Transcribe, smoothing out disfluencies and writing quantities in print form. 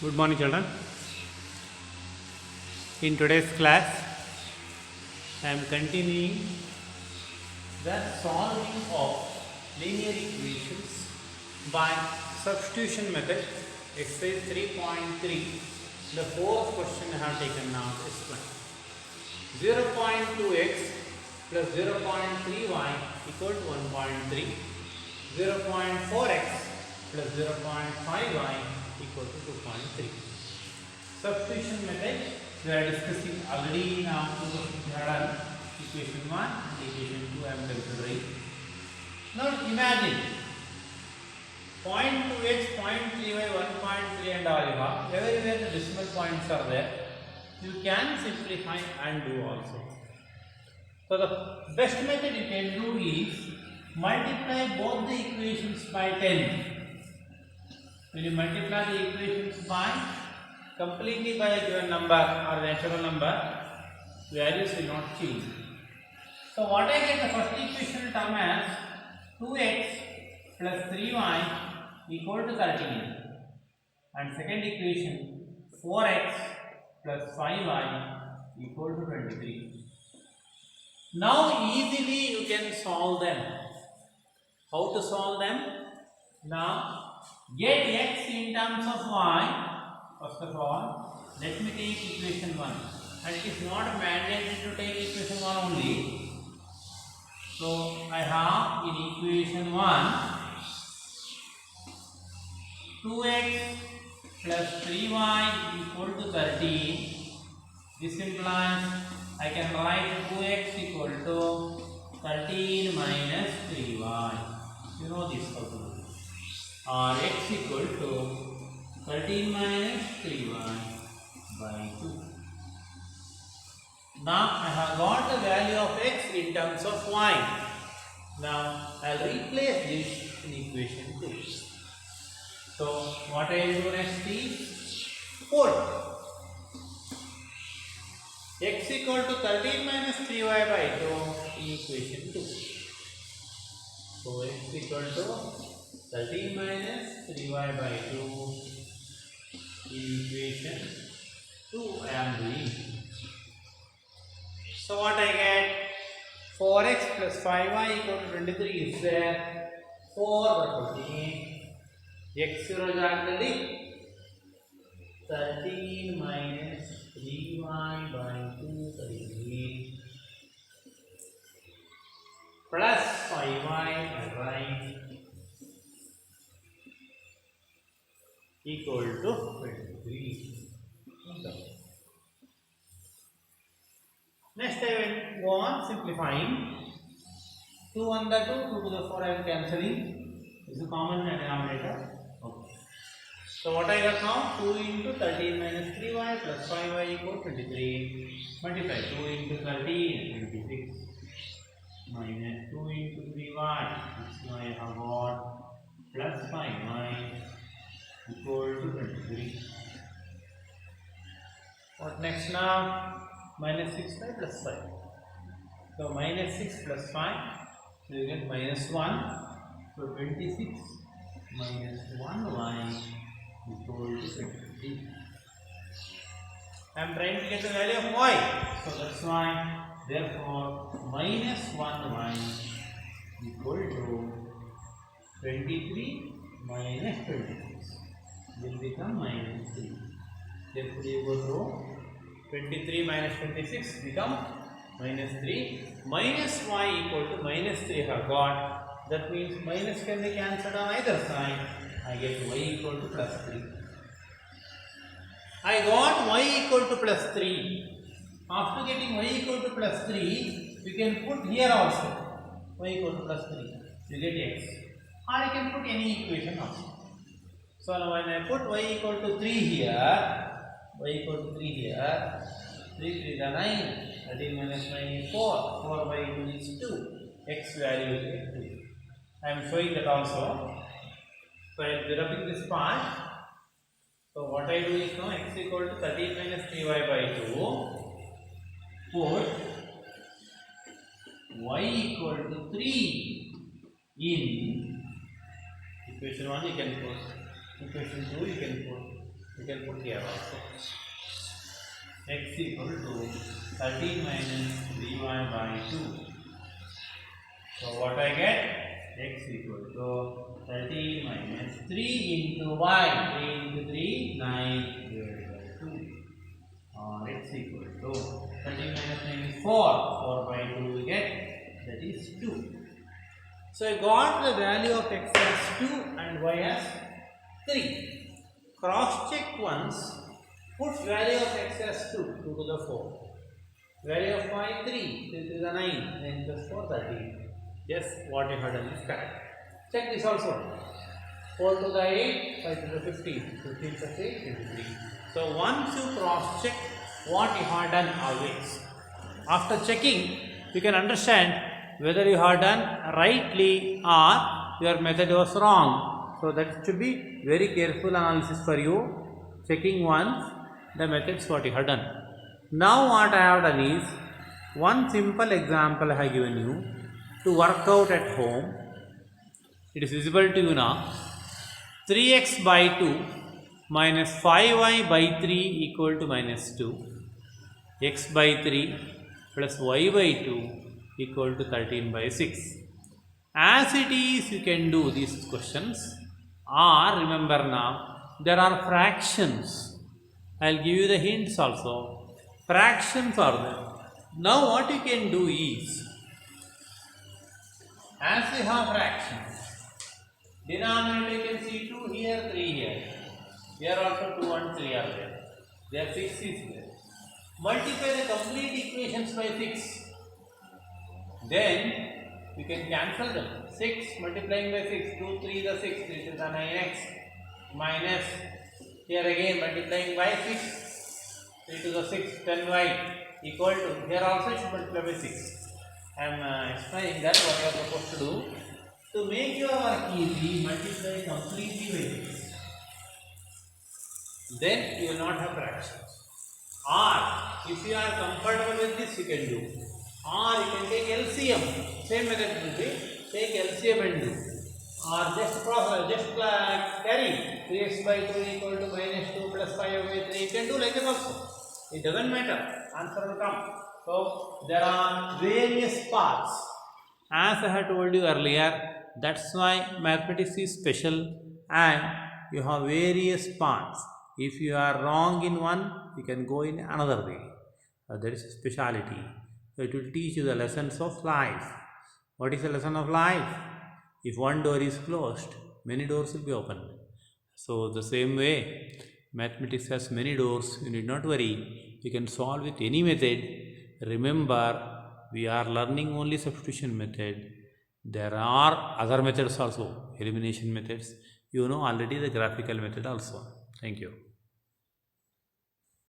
Good morning, children. In today's class, I am continuing the solving of linear equations by substitution method, exercise 3.3. The fourth question I have taken now is 0.2x plus 0.3y equal to 1.3, 0.4x plus 0.5y equal to 2.3. Substitution method we are discussing already now. Equation 1 and equation 2 I am considering. Now imagine 0.2x, 0.3y, 1.3 and all you have. Everywhere the decimal points are there. You can simplify and do also. So the best method you can do is multiply both the equations by 10. When you multiply the equations by completely by a given number or natural number, values will not change. So what I get the first equation term as 2x plus 3y equal to 13, and second equation 4x plus 5y equal to 23. Now easily you can solve them. How to solve them? Now get x in terms of y. First of all, let me take equation 1. And it is not mandatory to take equation 1 only. So I have in equation 1 2x plus 3y equal to 13. This implies I can write 2x equal to 13 minus 3y. You know this how to do. Or x equal to 13 minus 3y by 2. Now I have got the value of x in terms of y. Now I will replace this in equation 2. So what I will do next is put x equal to 13 minus 3y by 2 in equation 2. So x equal to 13 minus 3y by 2 in equation 2 I am doing. So what I get? 4x plus 5y equal to 23 is there. 4 14. X 0 is 13 minus 3y by 2 38 plus 5y I write equal to 23. Next I will go on simplifying. 2 1 the 2, 2 to the 4 I am cancelling. This is a common denominator. Okay. So what I got now? 2 into 13 minus 3y plus 5y equal 23. Multiply 2 into 13, 26. Minus 2 into 3y. So I have got plus 5y equal to 23. What next now? Minus 6y plus 5. So minus 6 plus 5. So you get minus 1. So 26 minus 1y equal to 23. I am trying to get the value of y. So that's why, therefore, minus 1y equal to 23 minus 26 will become minus 3. Therefore, you go through 23 minus 26 become minus 3. Minus y equal to minus 3 I have got. That means minus can be cancelled on either side. I get y equal to plus 3. I got y equal to plus 3. After getting y equal to plus 3, we can put here also y equal to plus 3. You get x. Or you can put any equation also. So now when I put y equal to 3 here, y equal to 3 here, 3 3 is 9, 13 minus 9 is 4, 4 by 2 is 2, x value is 2. I am showing that also. So I am developing this part. So what I do is now x equal to 13 minus 3y by 2, put y equal to 3 in equation 1 you can put, equation 2 you can put We can put here also. X equal to 13 minus 3y by 2. So what I get? X equal to 13 minus 3 into y. 3 into 3, 9 divided by 2. Or x equal to 13 minus 9 is 4. 4 by 2 we get, that is 2. So I got the value of x as 2 and y as 3. Cross check once. Put value of x as 2, 2 to the 4. Value of y 3, 3 to the 9, 9 plus 4, 13. Yes, what you have done is correct. Check this also. 4 to the 8, 5 to the 15, 15 plus 8, 23. So once you cross check what you have done always. After checking, you can understand whether you have done rightly or your method was wrong. So that should be very careful analysis for you. Checking once the methods what you have done. Now what I have done is one simple example I have given you to work out at home. It is visible to you now. 3x by 2 minus 5y by 3 equal to minus 2. X by 3 plus y by 2 equal to 13 by 6. As it is, you can do these questions. Or remember now, there are fractions. I'll give you the hints also. Fractions are there. Now what you can do is, as we have fractions, denominator you can see 2 here, 3 here. Here also 2 and 3 are there. There 6 is there. Multiply the complete equations by 6. Then you can cancel them. 6 multiplying by 6, 2, 3 the 6, this is the 9x minus here again multiplying by 6, 3 to the 6, 10y equal to, here also it should multiply by 6. I am explaining that what you are supposed to do. To make your work easy, multiply completely by 6. Then you will not have fractions. Or if you are comfortable with this, you can do. Or you can take LCM. Same method will be take LCM and do. Or just carry 3x by 2 equal to minus 2 plus 5 by 3. You can do like that also. It doesn't matter. Answer will come. So there are various paths. As I had told you earlier, that's why mathematics is special and you have various paths. If you are wrong in one, you can go in another way. There is a speciality. It will teach you the lessons of life. What is the lesson of life? If one door is closed, many doors will be opened. So the same way, mathematics has many doors. You need not worry. You can solve with any method. Remember, we are learning only substitution method. There are other methods also, elimination methods. You know already the graphical method also. Thank you.